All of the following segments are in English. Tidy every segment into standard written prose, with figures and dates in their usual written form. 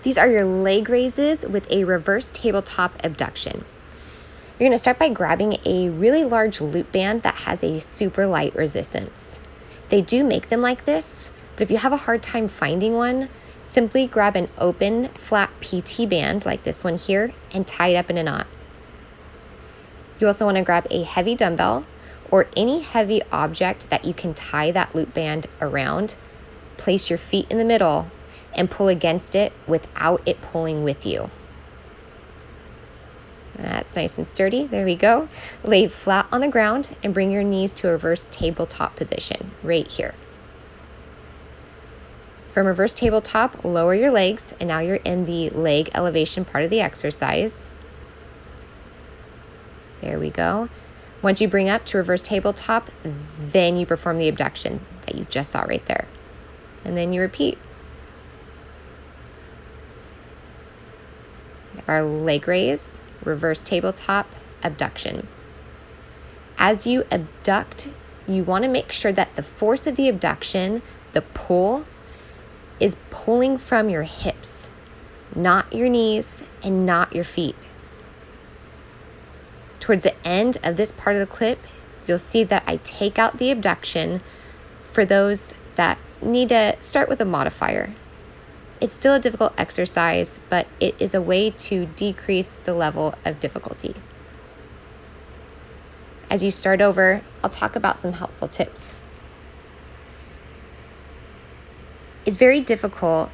These are your leg raises with a reverse tabletop abduction. You're gonna start by grabbing a really large loop band that has a super light resistance. They do make them like this, but if you have a hard time finding one, simply grab an open, flat PT band like this one here and tie it up in a knot. You also wanna grab a heavy dumbbell or any heavy object that you can tie that loop band around. Place your feet in the middle and pull against it without it pulling with you. That's nice and sturdy. There we go. Lay flat on the ground and bring your knees to a reverse tabletop position right here. From reverse tabletop, lower your legs, and now you're in the leg elevation part of the exercise. There we go. Once you bring up to reverse tabletop, then you perform the abduction that you just saw right there. And then you repeat. Our leg raise, reverse tabletop, abduction. As you abduct, you want to make sure that the force of the abduction, the pull, is pulling from your hips, not your knees and not your feet. Towards the end of this part of the clip, you'll see that I take out the abduction for those that need to start with a modifier. It's still a difficult exercise, but it is a way to decrease the level of difficulty. As you start over, I'll talk about some helpful tips. It's very difficult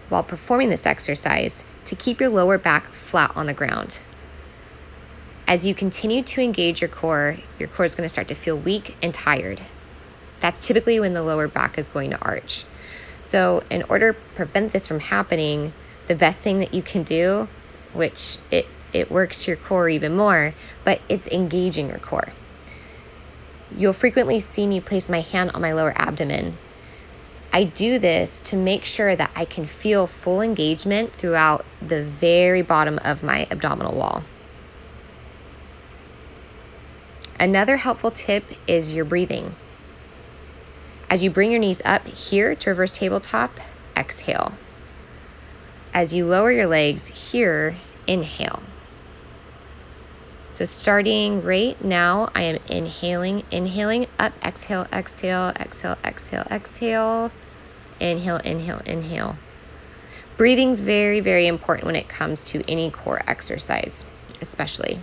while performing this exercise to keep your lower back flat on the ground. As you continue to engage your core is going to start to feel weak and tired. That's typically when the lower back is going to arch. So in order to prevent this from happening, the best thing that you can do, which it works your core even more, but it's engaging your core. You'll frequently see me place my hand on my lower abdomen. I do this to make sure that I can feel full engagement throughout the very bottom of my abdominal wall. Another helpful tip is your breathing. As you bring your knees up here to reverse tabletop, exhale. As you lower your legs here, inhale. So starting right now, I am inhaling, up, exhale, exhale, exhale, exhale, exhale, inhale, inhale, inhale. Breathing's very, very important when it comes to any core exercise, especially.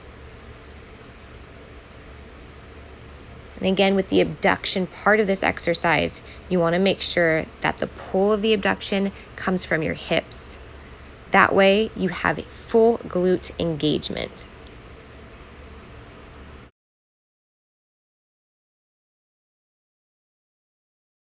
And again, with the abduction part of this exercise, you want to make sure that the pull of the abduction comes from your hips. That way, you have a full glute engagement.